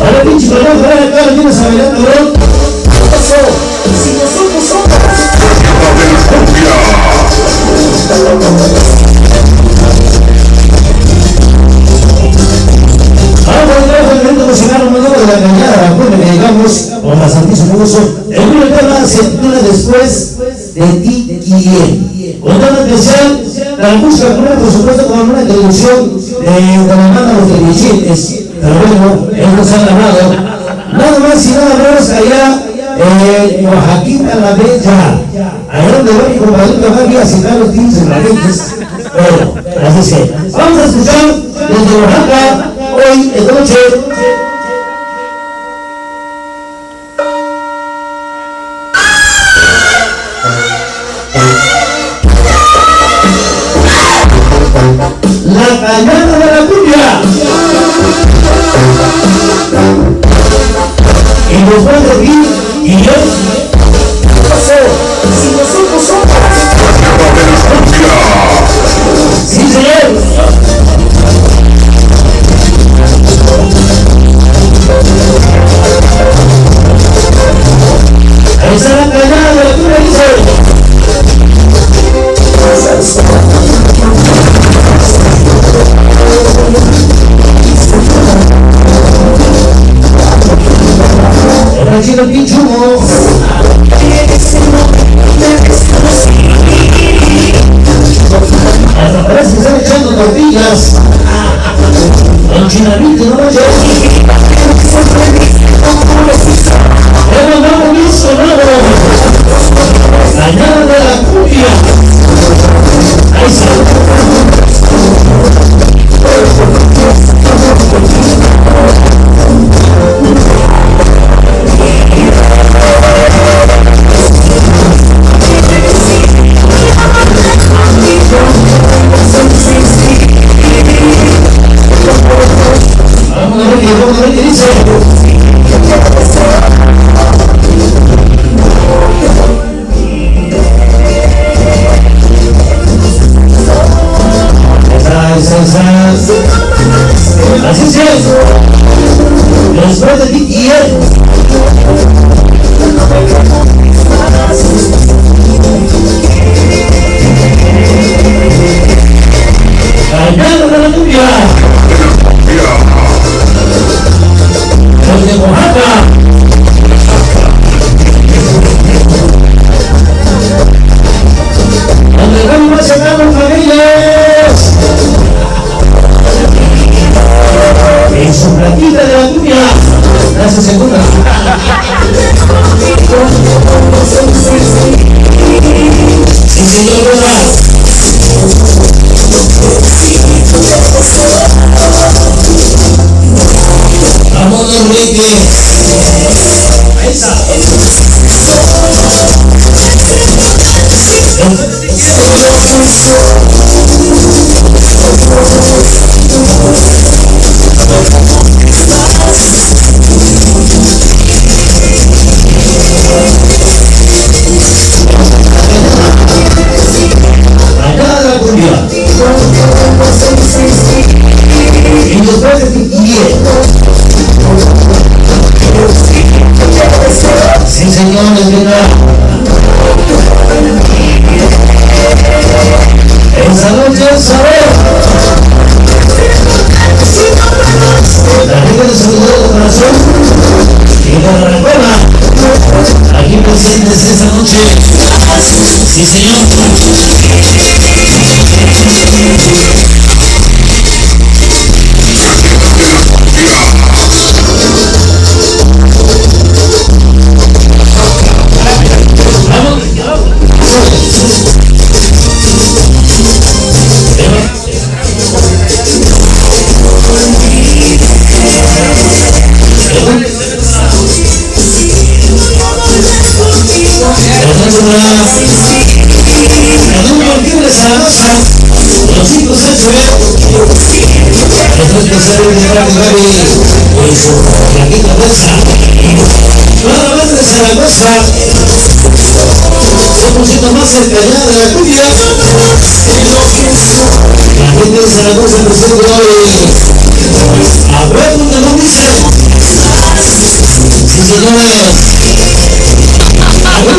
Ahora pinche, vamos a ver acá, tienes a bailar, cabrón. ¿Qué pasó? Si nosotros somos ahora el evento nacional humano de la cañada, bueno, que llegamos por la Santísimo Uso. El primer tema se titula Después de ti y él. Con tema especial, la música pura, por supuesto, con una introducción de la hermana Los Televisiones. Pero bueno, él nos ha grabado. Nada más y nada menos allá en Oaxaquita la Bella. Allá donde va mi compadrito Javi a citar los tiros en las leyes. Bueno, así es. Vamos a escuchar desde Oaxaca hoy en noche. La cañada de la cumbia. Y nos va a servir y yo. ¿Qué pasó? Si nosotros somos. Sí, señor. Ahí está la cañada de la cumbia, dice. El chino pinchumo. Hasta parece que están echando tortillas. El chinamito no vaya. Hemos dado un sonoro. Cañada de la cumbia. Ahí está. Vamos a ver qué dice. Así es. Después de ti y él. Cañada de la cumbia. Los de Oaxaca. Donde vamos más sacando familias. En su platita de la cumbia. Gracias, segunda. Sí, señor, ¿verdad? Vamos, Enrique. Ahí está. Acá la cumbia. Y después de ti y él. Sí, señor, es verdad. Esa noche es saber. La gente de Saludar de Corazón y de la Recuerda. Aquí presentes esta noche. Sí, señor. Y aquí comienza. Toda la banda de Zaragoza. Un poquito más cerca ya de la cumbia. La gente de Zaragoza presente hoy. A ver, ¿dónde lo dice? Sí, señores. A ver,